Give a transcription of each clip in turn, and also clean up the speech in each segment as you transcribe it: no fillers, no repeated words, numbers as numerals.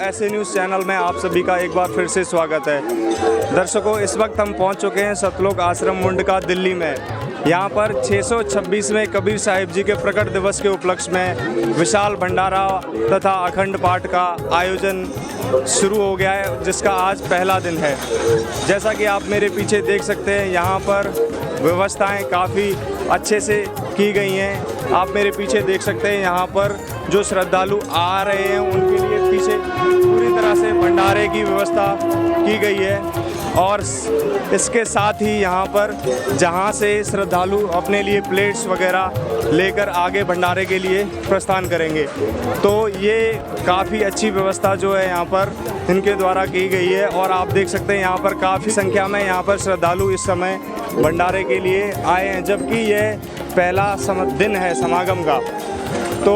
ऐसे news channel में आप सभी का एक बार फिर से स्वागत है। दर्शकों, इस वक्त हम पहुंच चुके हैं सतलोक आश्रम मुंडका दिल्ली में। यहां पर 626वें कबीर साहिब जी के प्रकट दिवस के उपलक्ष्य में विशाल भंडारा तथा अखंड पाठ का आयोजन शुरू हो गया है, जिसका आज पहला दिन है। जैसा कि आप मेरे पीछे देख सकते हैं, यहाँ पर व्यवस्थाएं काफ़ी अच्छे से की गई हैं। आप मेरे पीछे देख सकते हैं, यहाँ पर जो श्रद्धालु आ रहे हैं उनके लिए पीछे पूरी तरह से भंडारे की व्यवस्था की गई है। और इसके साथ ही यहाँ पर जहाँ से श्रद्धालु अपने लिए प्लेट्स वगैरह लेकर आगे भंडारे के लिए प्रस्थान करेंगे, तो ये काफ़ी अच्छी व्यवस्था जो है यहाँ पर इनके द्वारा की गई है। और आप देख सकते हैं यहाँ पर काफ़ी संख्या में यहाँ पर श्रद्धालु इस समय भंडारे के लिए आए हैं, जबकि यह पहला दिन है समागम का। तो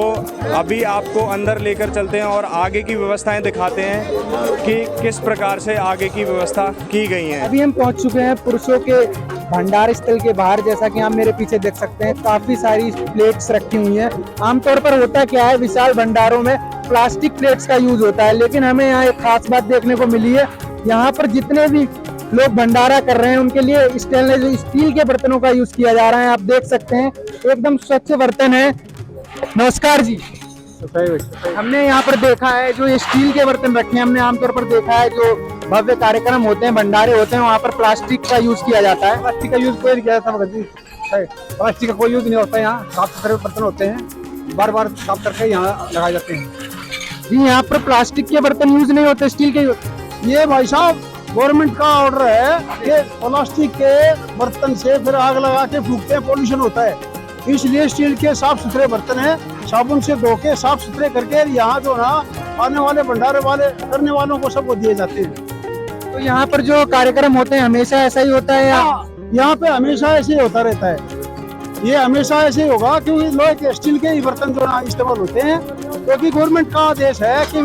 अभी आपको अंदर लेकर चलते हैं और आगे की व्यवस्थाएं दिखाते हैं कि किस प्रकार से आगे की व्यवस्था की गई है। अभी हम पहुंच चुके हैं पुरुषों के भंडार स्थल के बाहर। जैसा कि आप मेरे पीछे देख सकते हैं, काफी सारी प्लेट्स रखी हुई हैं। आमतौर पर होता क्या है, विशाल भंडारों में प्लास्टिक प्लेट्स का यूज होता है, लेकिन हमें यहाँ एक खास बात देखने को मिली है। यहाँ पर जितने भी लोग भंडारा कर रहे हैं उनके लिए स्टेनलेस स्टील के बर्तनों का यूज किया जा रहा है। आप देख सकते हैं, एकदम स्वच्छ बर्तन है। नमस्कार जी। हमने यहाँ पर देखा है जो ये स्टील के बर्तन रखे हैं, हमने आमतौर पर देखा है जो भव्य कार्यक्रम होते हैं, भंडारे होते हैं, वहाँ पर प्लास्टिक का यूज किया जाता है। प्लास्टिक का यूज कोई नहीं किया जाता जी, प्लास्टिक का कोई यूज नहीं होता। यहाँ साफ सुथरे बर्तन होते हैं, बार बार साफ करके यहाँ लगाए जाते हैं जी। यहाँ पर प्लास्टिक के बर्तन यूज नहीं होते, स्टील के। ये भाई साहब गवर्नमेंट का ऑर्डर है कि प्लास्टिक के बर्तन से फिर आग लगा के फूकते हैं, पोल्यूशन होता है, इसलिए स्टील के साफ सुथरे बर्तन है, साबुन से धो के साफ सुथरे करके यहाँ जो ना आने वाले भंडारे वाले करने वालों को सबको दिए जाते हैं। तो यहाँ पर जो कार्यक्रम होते हैं हमेशा ऐसा ही होता है? यहाँ पे हमेशा ऐसे ही होता रहता है, ये हमेशा ऐसे ही होगा, क्योंकि लोहे के स्टील के ही बर्तन जो ना इस्तेमाल होते हैं, क्योंकि गवर्नमेंट का आदेश है कि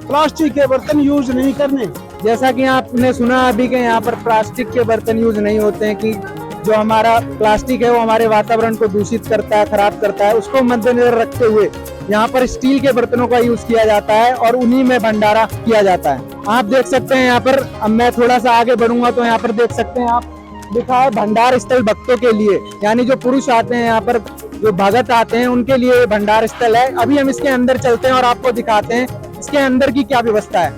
प्लास्टिक के बर्तन यूज नहीं करने। जैसा कि आपने सुना अभी के यहाँ पर प्लास्टिक के बर्तन यूज नहीं होते हैं, कि जो हमारा प्लास्टिक है वो हमारे वातावरण को दूषित करता है, खराब करता है। उसको मद्देनजर रखते हुए यहाँ पर स्टील के बर्तनों का यूज किया जाता है और उन्हीं में भंडारा किया जाता है। आप देख सकते हैं यहाँ पर, अब मैं थोड़ा सा आगे बढ़ूंगा तो यहाँ पर देख सकते हैं आप, लिखा है भंडार स्थल भक्तों के लिए, यानी जो पुरुष आते हैं यहाँ पर, जो भगत आते हैं, उनके लिए भंडार स्थल है। अभी हम इसके अंदर चलते हैं और आपको दिखाते हैं इसके अंदर की क्या व्यवस्था है।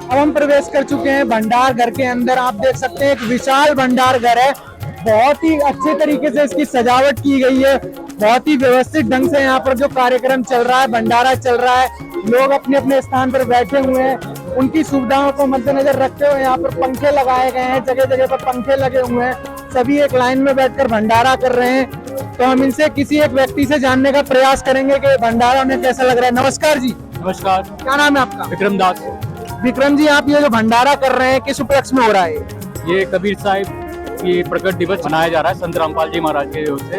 अब हम प्रवेश कर चुके हैं भंडार घर के अंदर। आप देख सकते हैं एक विशाल भंडार घर है, बहुत ही अच्छे तरीके से इसकी सजावट की गई है, बहुत ही व्यवस्थित ढंग से यहाँ पर जो कार्यक्रम चल रहा है, भंडारा चल रहा है, लोग अपने अपने स्थान पर बैठे हुए हैं। उनकी सुविधाओं को मद्देनजर रखते हुए यहाँ पर पंखे लगाए गए हैं, जगह जगह पर पंखे लगे हुए हैं, सभी एक लाइन में बैठकर भंडारा कर रहे हैं। तो हम इनसे किसी एक व्यक्ति से जानने का प्रयास करेंगे कि भंडारा उन्हें कैसा लग रहा है। नमस्कार जी। नमस्कार। क्या नाम है आपका? विक्रम दास। विक्रम जी, आप ये जो भंडारा कर रहे हैं किस उपलक्ष्य में हो रहा है? ये कबीर साहिब ये प्रकट दिवस मनाया जा रहा है संत रामपाल जी महाराज के ओर से,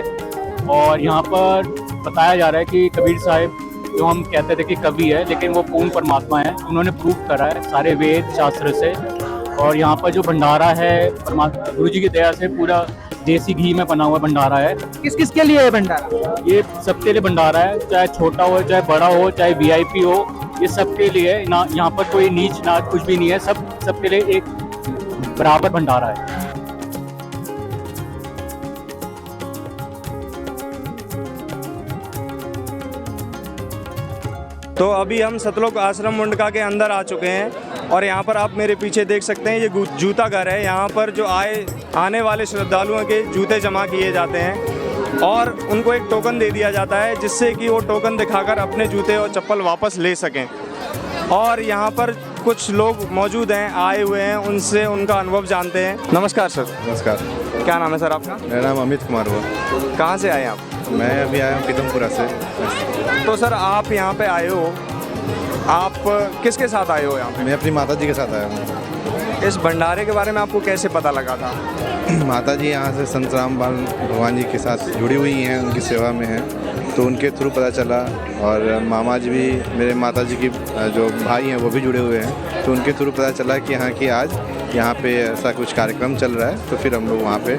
और यहाँ पर बताया जा रहा है कि कबीर साहिब जो हम कहते थे कि कवि है, लेकिन वो पूर्ण परमात्मा है। उन्होंने प्रूव करा है सारे वेद शास्त्र से। और यहाँ पर जो भंडारा है, परमात्मा गुरु जी की दया से पूरा देसी घी में बना हुआ भंडारा है। किस किस के लिए है भंडारा? ये सबके लिए भंडारा है, चाहे छोटा हो, चाहे बड़ा हो, चाहे VIP हो, ये सबके लिए ना। यहाँ पर कोई नीच नाच कुछ भी नहीं है, सबके लिए एक बराबर भंडारा है। तो अभी हम सतलोक आश्रम मुंडका के अंदर आ चुके हैं और यहाँ पर आप मेरे पीछे देख सकते हैं, ये जूता घर है। यहाँ पर जो आने वाले श्रद्धालुओं के जूते जमा किए जाते हैं और उनको एक टोकन दे दिया जाता है, जिससे कि वो टोकन दिखाकर अपने जूते और चप्पल वापस ले सकें। और यहाँ पर कुछ लोग मौजूद हैं, आए हुए हैं, उनसे उनका अनुभव जानते हैं। नमस्कार सर। नमस्कार। क्या नाम है सर आपका? मेरा नाम अमित कुमार हुआ। कहाँ से आए आप? मैं अभी आया हूँ पीतमपुरा से। तो सर आप यहाँ पे आए हो, आप किसके साथ आए हो यहाँ पे? मैं अपनी माता जी के साथ आया हूँ। इस भंडारे के बारे में आपको कैसे पता लगा था? माता जी यहाँ से संत रामपाल भगवान जी के साथ जुड़ी हुई हैं, उनकी सेवा में हैं, तो उनके थ्रू पता चला। और मामा जी भी, मेरे माता जी की जो भाई हैं वो भी जुड़े हुए हैं, तो उनके थ्रू पता चला कि यहाँ की आज यहाँ पे ऐसा कुछ कार्यक्रम चल रहा है, तो फिर हम लोग वहाँ पे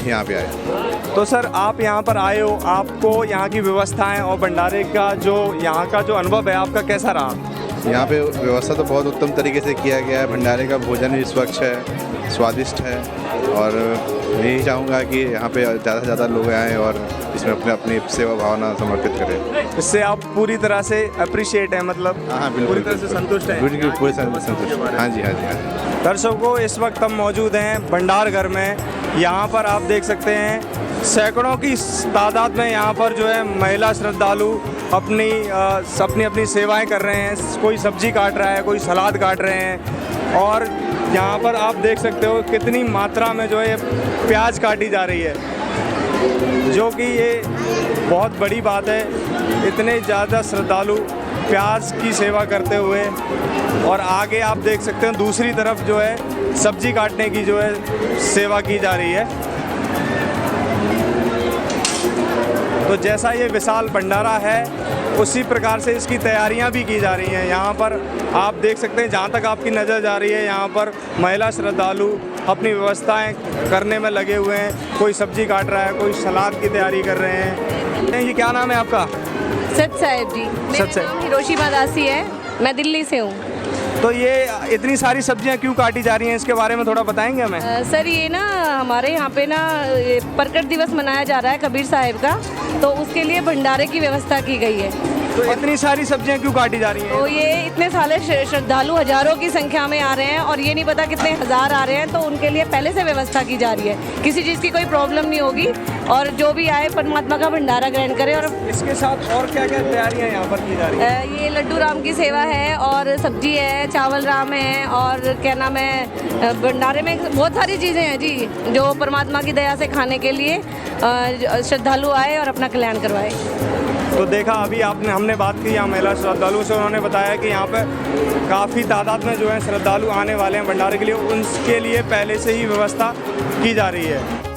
यहाँ पे आए। तो सर आप यहाँ पर आए हो, आपको यहाँ की व्यवस्थाएं और भंडारे का जो यहाँ का जो अनुभव है आपका कैसा रहा? यहाँ पे व्यवस्था तो बहुत उत्तम तरीके से किया गया है। भंडारे का भोजन भी स्वच्छ है, स्वादिष्ट है और यही चाहूँगा कि यहाँ पे ज़्यादा से ज़्यादा लोग आएँ और इसमें अपनी सेवा भावना समर्पित करें। इससे आप पूरी तरह से अप्रिशिएट है, मतलब हाँ बिल्कुल, पूरी तरह से संतुष्ट हैं? बिल्कुल पूरे संतुष्ट। हाँ जी, हाँ जी, हाँ जी। दर्शकों, इस वक्त हम मौजूद हैं भंडार घर में। यहाँ पर आप देख सकते हैं सैकड़ों की तादाद में यहाँ पर जो है महिला श्रद्धालु अपनी सेवाएं कर रहे हैं। कोई सब्जी काट रहा है, कोई सलाद काट रहे हैं और यहाँ पर आप देख सकते हो कितनी मात्रा में जो है प्याज काटी जा रही है, जो कि ये बहुत बड़ी बात है। इतने ज़्यादा श्रद्धालु प्याज की सेवा करते हुए और आगे आप देख सकते हैं दूसरी तरफ जो है सब्जी काटने की जो है सेवा की जा रही है। तो जैसा ये विशाल भंडारा है उसी प्रकार से इसकी तैयारियां भी की जा रही हैं। यहाँ पर आप देख सकते हैं, जहाँ तक आपकी नज़र जा रही है, यहाँ पर महिला श्रद्धालु अपनी व्यवस्थाएं करने में लगे हुए हैं। कोई सब्जी काट रहा है, कोई सलाद की तैयारी कर रहे हैं। ये क्या नाम है आपका? सच साहेब जी। मेरा नाम हिरोशी दासी है, मैं दिल्ली से हूँ। तो ये इतनी सारी सब्जियां क्यों काटी जा रही हैं, इसके बारे में थोड़ा बताएंगे हमें? सर ये ना हमारे यहाँ पे ना प्रकट दिवस मनाया जा रहा है कबीर साहिब का, तो उसके लिए भंडारे की व्यवस्था की गई है। तो इतनी सारी सब्जियां क्यों काटी जा रही हैं? तो ये इतने सारे श्रद्धालु हजारों की संख्या में आ रहे हैं और ये नहीं पता कितने हज़ार आ रहे हैं, तो उनके लिए पहले से व्यवस्था की जा रही है। किसी चीज़ की कोई प्रॉब्लम नहीं होगी और जो भी आए परमात्मा का भंडारा ग्रहण करे। और इसके साथ और क्या क्या तैयारियां यहाँ पर की जा रही हैं? ये लड्डू राम की सेवा है और सब्जी है, चावल राम है और क्या नाम है, भंडारे में बहुत सारी चीज़ें हैं जी, जो परमात्मा की दया से खाने के लिए श्रद्धालु आए और अपना कल्याण करवाए। तो देखा अभी हमने बात की यहाँ महिला श्रद्धालुओं से, उन्होंने बताया कि यहाँ पे काफ़ी तादाद में जो है श्रद्धालु आने वाले हैं भंडारे के लिए, उनके लिए पहले से ही व्यवस्था की जा रही है।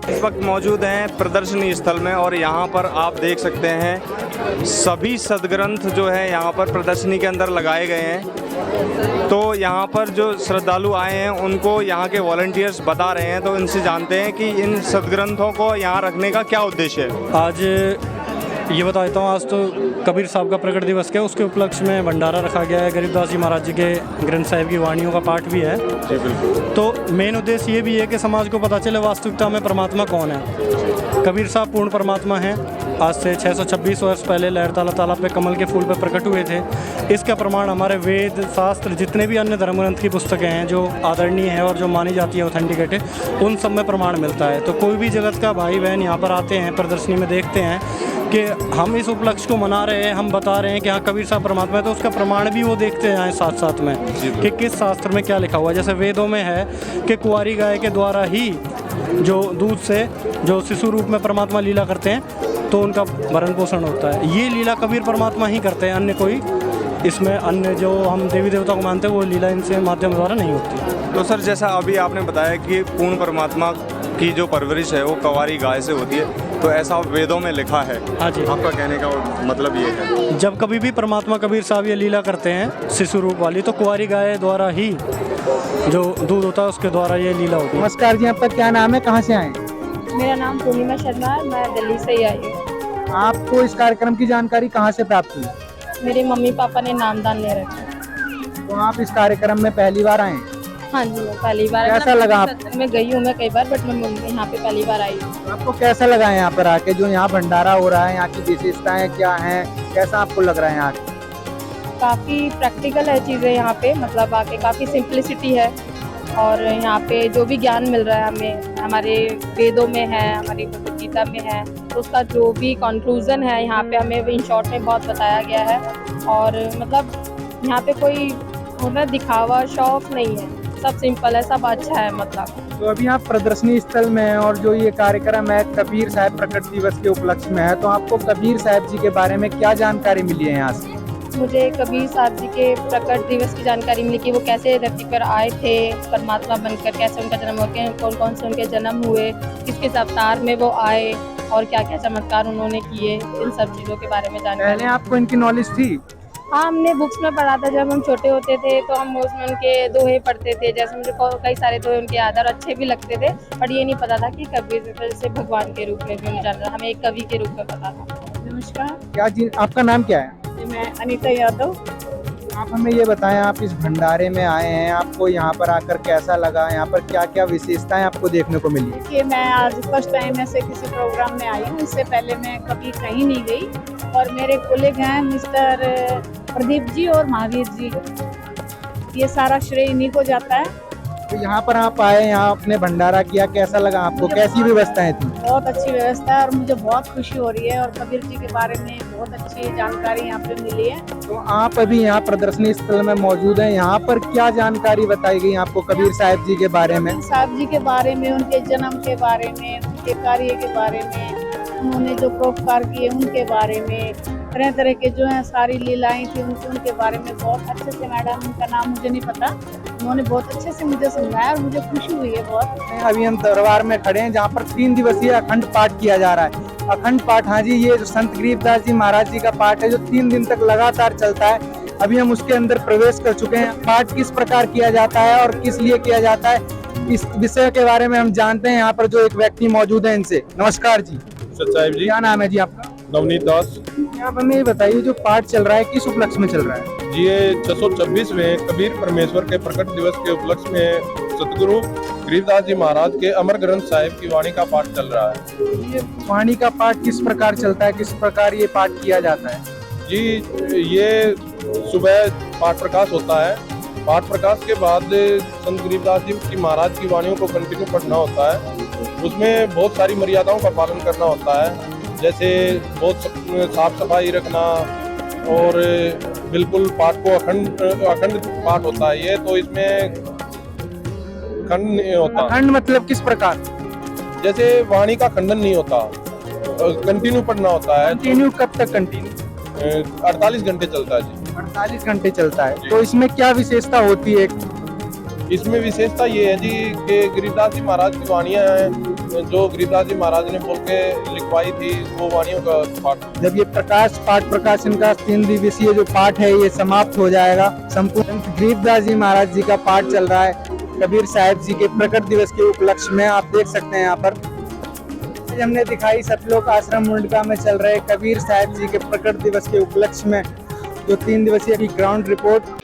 इस वक्त मौजूद हैं प्रदर्शनी स्थल में और यहाँ पर आप देख सकते हैं सभी सदग्रंथ जो है यहाँ पर प्रदर्शनी के अंदर लगाए गए हैं। तो यहाँ पर जो श्रद्धालु आए हैं उनको यहाँ के वॉलंटियर्स बता रहे हैं, तो इनसे जानते हैं कि इन सदग्रंथों को यहाँ रखने का क्या उद्देश्य है। आज ये बता देता हूँ, आज तो कबीर साहब का प्रकट दिवस है, उसके उपलक्ष्य में भंडारा रखा गया है। गरीबदास जी महाराज जी के ग्रंथ साहिब की वाणियों का पाठ भी है जी, बिल्कुल। तो मेन उद्देश्य ये भी है कि समाज को पता चले वास्तविकता में परमात्मा कौन है। कबीर साहब पूर्ण परमात्मा हैं। आज से 626 वर्ष पहले लहरताला तालाब पे कमल के फूल पे प्रकट हुए थे। इसका प्रमाण हमारे वेद शास्त्र, जितने भी अन्य धर्म ग्रंथ की पुस्तकें हैं जो आदरणीय है और जो मानी जाती है ऑथेंटिकेटेड, उन सब में प्रमाण मिलता है। तो कोई भी जगत का भाई बहन यहाँ पर आते हैं, प्रदर्शनी में देखते हैं कि हम इस उपलक्ष्य को मना रहे हैं, हम बता रहे हैं कि हाँ कबीर साहब परमात्मा है, तो उसका प्रमाण भी वो देखते हैं साथ साथ में कि किस शास्त्र में क्या लिखा हुआ है। जैसे वेदों में है कि कुंवारी गाय के द्वारा ही जो दूध से जो शिशु रूप में परमात्मा लीला करते हैं तो उनका भरण पोषण होता है। ये लीला कबीर परमात्मा ही करते हैं, अन्य कोई इसमें अन्य जो हम देवी देवता को मानते हैं वो लीला इनसे माध्यम द्वारा नहीं होती। तो सर जैसा अभी आपने बताया कि पूर्ण परमात्मा की जो परवरिश है वो कुंवारी गाय से होती है, तो ऐसा वेदों में लिखा है। हाँ जी, आपका कहने का मतलब ये है जब कभी भी परमात्मा कबीर साहब ये लीला करते हैं शिशु रूप वाली, तो कुंवारी गाय द्वारा ही जो दूध होता है उसके द्वारा ये लीला होती है। नमस्कार जी, आपका क्या नाम है, कहाँ से आए? मेरा नाम पूर्णिमा शर्मा है, मैं दिल्ली से ही आई हूँ। आपको इस कार्यक्रम की जानकारी कहाँ से प्राप्त हुई? मेरे मम्मी पापा ने नामदान ले रखा। तो आप इस कार्यक्रम में पहली बार आए? हाँ जी, मैं पहली बार। कैसा लगा आप? मैं गई हूँ मैं कई बार, बट मैं यहाँ पे पहली बार आई हूँ। आपको कैसा लगा यहाँ पर आके, जो यहाँ भंडारा हो रहा है, यहाँ की विशेषताएं क्या हैं, कैसा आपको लग रहा है यहाँ? काफ़ी प्रैक्टिकल है चीज़ें यहाँ पे, मतलब आके काफ़ी सिंप्लिसिटी है और यहाँ पे जो भी ज्ञान मिल रहा है हमें, हमारे वेदों में है, हमारी भगवद गीता में है, तो उसका जो भी कंक्लूजन है यहाँ पे हमें इन शॉर्ट में बहुत बताया गया है। और मतलब यहाँ पे कोई होना दिखावा शो ऑफ नहीं है, सब सिंपल है, सब अच्छा है मतलब। तो अभी आप प्रदर्शनी स्थल में हैं और जो ये कार्यक्रम है कबीर साहब प्रकट दिवस के उपलक्ष्य में है, तो आपको कबीर साहब जी के बारे में क्या जानकारी मिली है यहाँ से? मुझे कबीर साहब जी के प्रकट दिवस की जानकारी मिली कि वो कैसे धरती पर आए थे परमात्मा बनकर, कैसे उनका जन्म हो गया, कौन कौन से उनके जन्म हुए, किस किस अवतार में वो आए और क्या क्या चमत्कार उन्होंने किए, इन सब चीज़ों के बारे में जानकारी। पहले आपको इनकी नॉलेज थी? हाँ, हमने बुक्स में पढ़ा था जब हम छोटे होते थे, तो हम उसमें उनके दोहे पढ़ते थे। जैसे मुझे कई सारे दोहे उनके याद और अच्छे भी लगते थे, पर ये नहीं पता था कि कबीर जैसे भगवान के रूप में भी उन्हें जाना, हमें एक कवि के रूप में पता था। नमस्कार, क्या जी, आपका नाम क्या है? मैं अनीता यादव। आप हमें ये बताएं, आप इस भंडारे में आए हैं, आपको यहाँ पर आकर कैसा लगा? यहाँ पर क्या क्या विशेषताएं आपको देखने को मिली? देखिए, मैं आज फर्स्ट टाइम ऐसे किसी प्रोग्राम में आई हूँ। इससे पहले मैं कभी कहीं नहीं गई। और मेरे कोलिग हैं मिस्टर प्रदीप जी और महावीर जी, ये सारा श्रेय इन्हीं को जाता है। तो यहाँ पर आप आए, यहाँ आपने भंडारा किया, कैसा लगा आपको? कैसी व्यवस्थाएं थी? बहुत अच्छी व्यवस्था है और मुझे बहुत खुशी हो रही है और कबीर जी के बारे में बहुत अच्छी जानकारी यहाँ पे मिली है। तो आप अभी यहाँ प्रदर्शनी स्थल में मौजूद हैं, यहाँ पर क्या जानकारी बताई गई आपको कबीर साहब जी के बारे में? कबीर साहब जी के बारे में, उनके जन्म के बारे में, उनके कार्य के बारे में, उन्होंने जो परोपकार किए उनके बारे में, तरह तरह के जो है सारी लीलाएं थी उनके बारे में बहुत अच्छे से, मैडम उनका नाम मुझे नहीं पता, उन्होंने बहुत अच्छे से मुझे समझाया और मुझे खुशी हुई है बहुत। अभी हम दरबार में खड़े हैं जहाँ पर 3 दिवसीय अखंड पाठ किया जा रहा है। अखंड पाठ, हाँ जी, ये जो संत गरीबदास जी महाराज जी का पाठ है जो 3 दिन तक लगातार चलता है। अभी हम उसके अंदर प्रवेश कर चुके हैं। पाठ किस प्रकार किया जाता है और किस लिए किया जाता है, इस विषय के बारे में हम जानते हैं। यहाँ पर जो एक व्यक्ति मौजूद है, इनसे। नमस्कार जी। साहिब जी, क्या नाम है जी आपका? नवनीत दास। आप हमें ये बताइए, जो पाठ चल रहा है किस उपलक्ष्य में चल रहा है? जी, ये 626वें कबीर परमेश्वर के प्रकट दिवस के उपलक्ष्य में सतगुरु गरीबदास जी महाराज के अमर ग्रंथ साहिब की वाणी का पाठ चल रहा है। ये वाणी का पाठ किस प्रकार चलता है, किस प्रकार ये पाठ किया जाता है? जी, ये सुबह पाठ प्रकाश होता है। पाठ प्रकाश के बाद संत गरीबदास जी की महाराज की वाणियों को कंटिन्यू पढ़ना होता है। उसमें बहुत सारी मर्यादाओं का पालन करना होता है, जैसे बहुत साफ सफाई रखना और बिल्कुल पाठ को अखंड पाठ होता है ये, तो इसमें खंड नहीं होता। अखंड मतलब किस प्रकार? जैसे वाणी का खंडन नहीं होता, कंटिन्यू पढ़ना होता है। कंटिन्यू कब तक कंटिन्यू? 48 घंटे चलता है जी। 48 घंटे चलता है। तो इसमें क्या विशेषता होती है? इसमें विशेषता ये है जी कि गरीबदास जी महाराज की वाणियाँ हैं, जो गरीबदास जी महाराज ने बोल के लिखवाई थी, वो वाणियों का पाठ। जब ये प्रकाश पाठ प्रकाशन का 3 दिवसीय जो पाठ है ये समाप्त हो जाएगा, संपूर्ण गरीबदास जी महाराज जी का पाठ चल रहा है कबीर साहब जी के प्रकट दिवस के उपलक्ष्य में। आप देख सकते हैं यहाँ पर हमने दिखाई सतलोक आश्रम मुंडका में चल रहे कबीर साहब जी के प्रकट दिवस के उपलक्ष्य में जो 3 दिवसीय की ग्राउंड रिपोर्ट